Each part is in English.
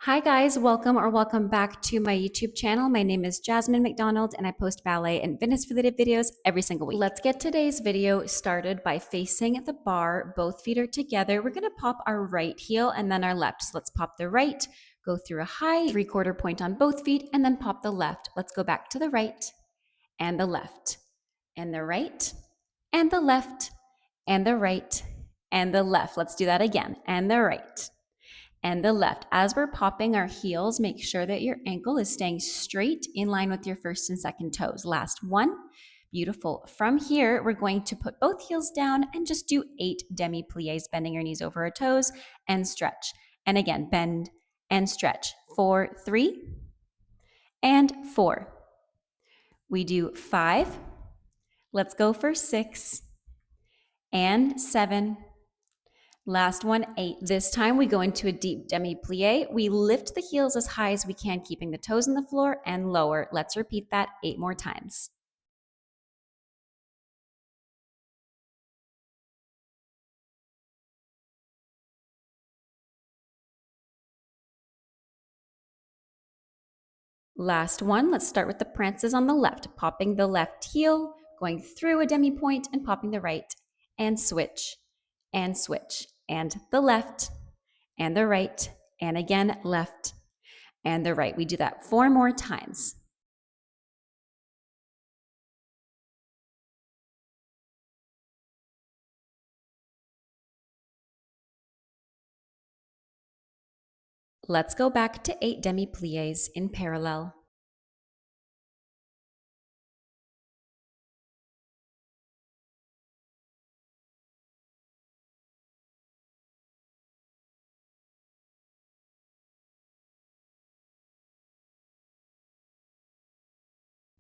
Hi guys, welcome back to my YouTube channel. My name is Jasmine McDonald and I post ballet and fitness related videos every single week. Let's get today's video started by facing the bar. Both feet are together. We're gonna pop our right heel and then our left. So let's pop the right, go through a high 3/4 point on both feet and then pop the left. Let's go back to the right and the left and the right and the left and the right and the left. Let's do that again. And the right and the left. As we're popping our heels, make sure that your ankle is staying straight in line with your first and second toes. Last one. Beautiful. From here, we're going to put both heels down and just do 8 demi-plies, bending your knees over our toes and stretch. And again, bend and stretch. 4, 3, and 4. We do 5. Let's go for 6 and 7. Last one, 8. This time we go into a deep demi-plie. We lift the heels as high as we can, keeping the toes on the floor and lower. Let's repeat that 8 more times. Last one, let's start with the prances on the left. Popping the left heel, going through a demi-point and popping the right, and switch, and switch. And the left, and the right, and again, left, and the right. We do that 4 more times. Let's go back to 8 demi-plies in parallel.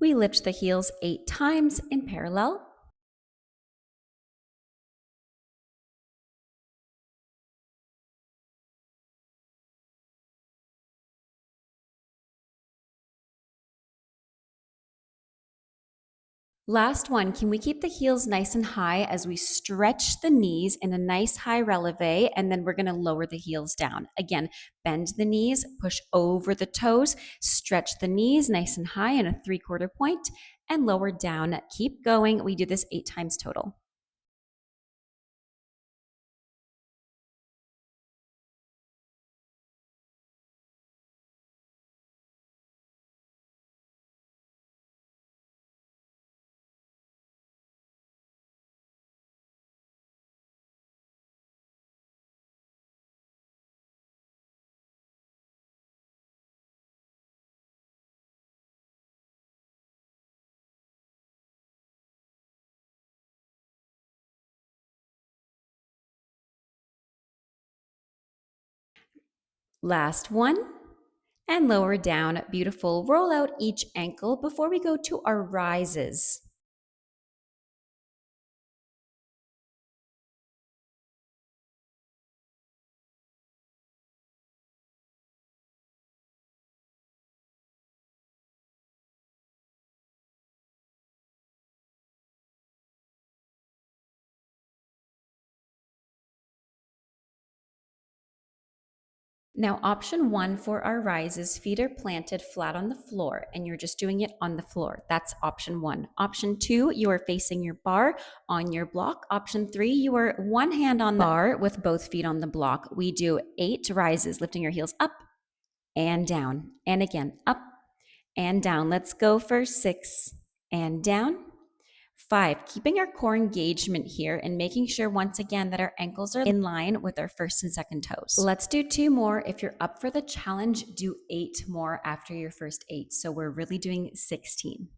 We lift the heels 8 times in parallel. Last one, can we keep the heels nice and high as we stretch the knees in a nice high releve, and then we're gonna lower the heels down. Again, bend the knees, push over the toes, stretch the knees nice and high in a 3/4 point, and lower down. Keep going. We do this 8 times total. Last one, and lower down. Beautiful. Roll out each ankle before we go to our rises. Now, option 1 for our rises, feet are planted flat on the floor and you're just doing it on the floor. That's option 1. Option 2, you are facing your bar on your block. Option 3, you are one hand on the bar with both feet on the block. We do 8 rises, lifting your heels up and down, and again, up and down. Let's go for 6 and down. 5, keeping our core engagement here and making sure once again that our ankles are in line with our first and second toes. Let's do 2 more. If you're up for the challenge, do 8 more after your first 8. So we're really doing 16.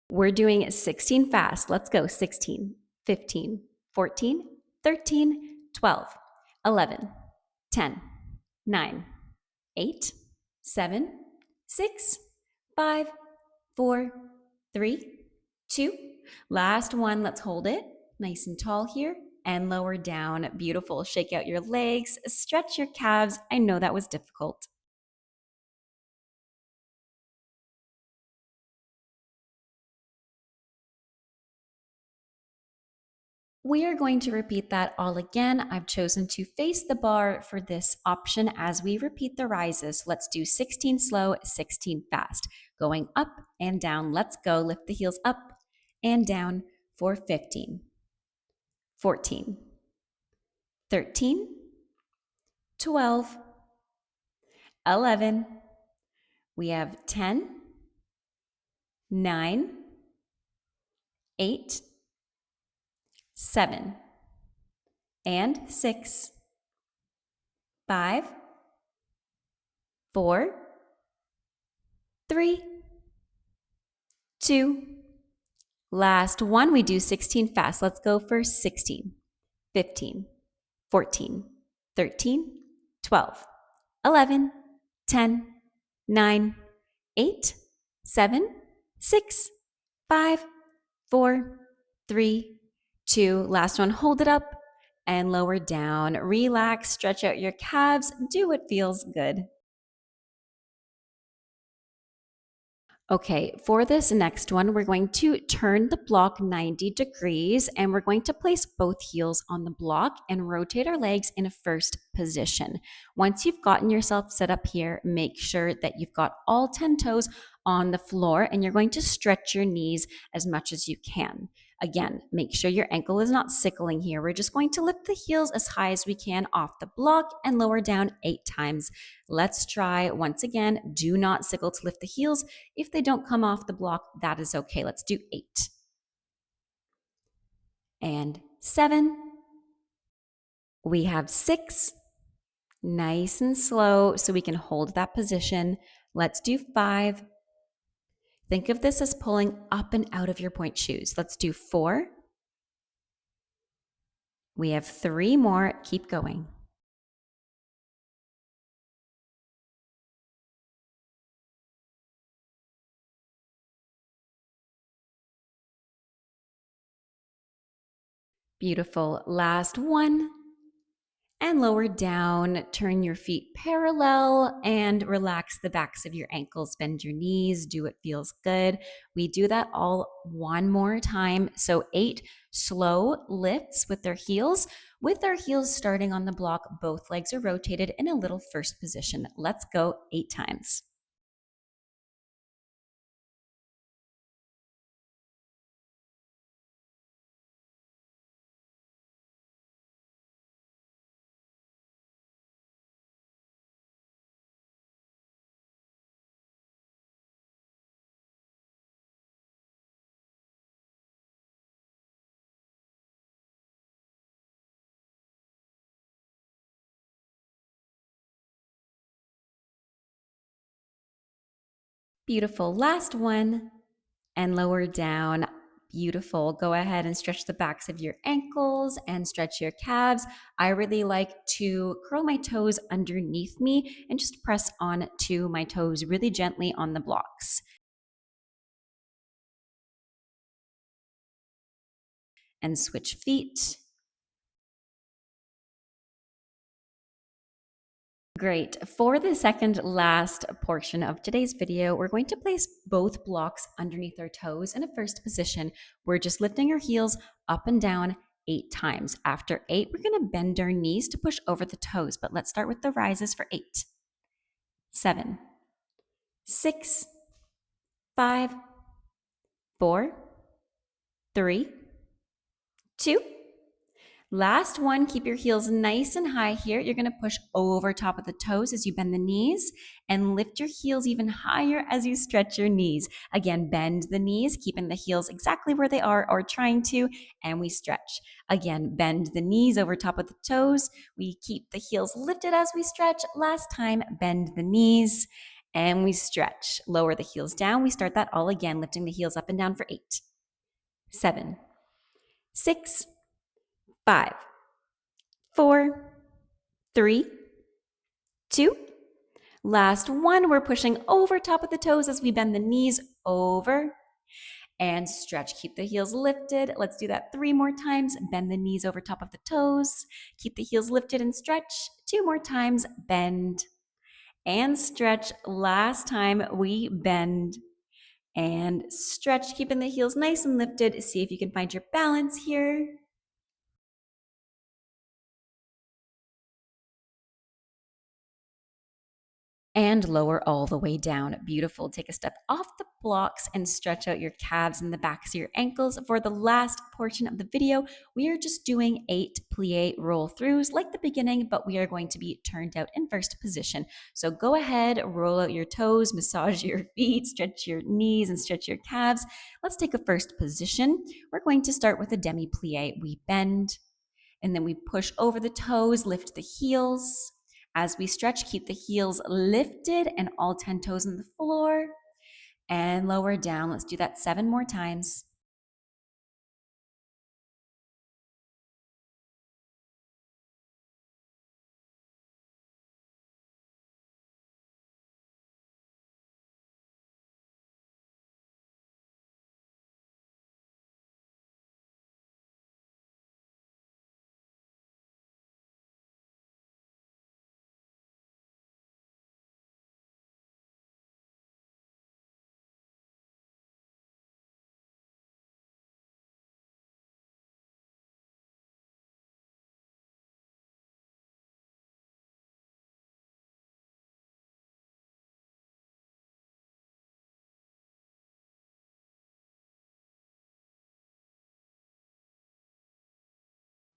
We're doing 16 fast. Let's go. 16, 15, 14, 13, 12, 11, 10, 9, 8, 7, 6, 5, 4, 3, 2. Last one. Let's hold it nice and tall here and lower down. Beautiful. Shake out your legs, stretch your calves. I know that was difficult. We are going to repeat that all again. I've chosen to face the bar for this option as we repeat the rises. Let's do 16 slow, 16 fast. Going up and down. Let's go. Lift the heels up and down for 15, 14, 13, 12, 11. We have 10, 9, 8, 7, and 6, 5, 4, 3, 2. Last one, we do 16 fast. Let's go for 16, 15, 14, 13, 12, 11, 10, 9, 8, 7, 6, 5, 4, 3, 2. Last one, hold it up and lower down. Relax, stretch out your calves, do what feels good. Okay, for this next one, we're going to turn the block 90 degrees and we're going to place both heels on the block and rotate our legs in a first position. Once you've gotten yourself set up here, make sure that you've got all 10 toes on the floor and you're going to stretch your knees as much as you can. Again, make sure your ankle is not sickling here. We're just going to lift the heels as high as we can off the block and lower down 8 times. Let's try once again. Do not sickle to lift the heels. If they don't come off the block, that is okay. Let's do 8. And 7. We have 6. Nice and slow so we can hold that position. Let's do 5. Think of this as pulling up and out of your pointe shoes. Let's do 4. We have 3 more. Keep going. Beautiful. Last one. And lower down, turn your feet parallel and relax the backs of your ankles. Bend your knees, do what feels good. We do that all one more time. So 8 slow lifts with our heels. With our heels starting on the block, both legs are rotated in a little first position. Let's go 8 times. Beautiful. Last one. And lower down. Beautiful. Go ahead and stretch the backs of your ankles and stretch your calves. I really like to curl my toes underneath me and just press on to my toes really gently on the blocks. And switch feet. Great. For the second last portion of today's video, we're going to place both blocks underneath our toes in a first position. We're just lifting our heels up and down 8 times. After 8, we're going to bend our knees to push over the toes, but let's start with the rises for 8, 7, 6, 5, 4, 3, 2. Last one, keep your heels nice and high here. You're going to push over top of the toes as you bend the knees and lift your heels even higher as you stretch your knees. Again, bend the knees, keeping the heels exactly where they are or trying to, and we stretch. Again, bend the knees over top of the toes. We keep the heels lifted as we stretch. Last time, bend the knees and we stretch. Lower the heels down. We start that all again, lifting the heels up and down for 8, 7, 6, 5, 4, 3, 2. Last one, we're pushing over top of the toes as we bend the knees over and stretch. Keep the heels lifted. Let's do that 3 more times. Bend the knees over top of the toes. Keep the heels lifted and stretch. 2 more times. Bend and stretch. Last time we bend and stretch, keeping the heels nice and lifted. See if you can find your balance here. And lower all the way down. Beautiful. Take a step off the blocks and stretch out your calves and the backs of your ankles. For the last portion of the video, we are just doing 8 plie roll throughs like the beginning, but we are going to be turned out in first position. So go ahead, roll out your toes, massage your feet, stretch your knees and stretch your calves. Let's take a first position. We're going to start with a demi plie. We bend and then we push over the toes, lift the heels. As we stretch, keep the heels lifted and all 10 toes on the floor and lower down. Let's do that 7 more times.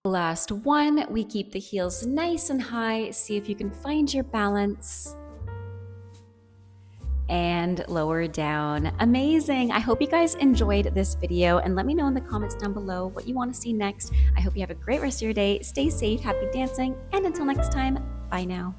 Last one, we keep the heels nice and high. See if you can find your balance. And lower down. Amazing. I hope you guys enjoyed this video and let me know in the comments down below what you want to see next. I hope you have a great rest of your day. Stay safe, happy dancing, and until next time, bye now.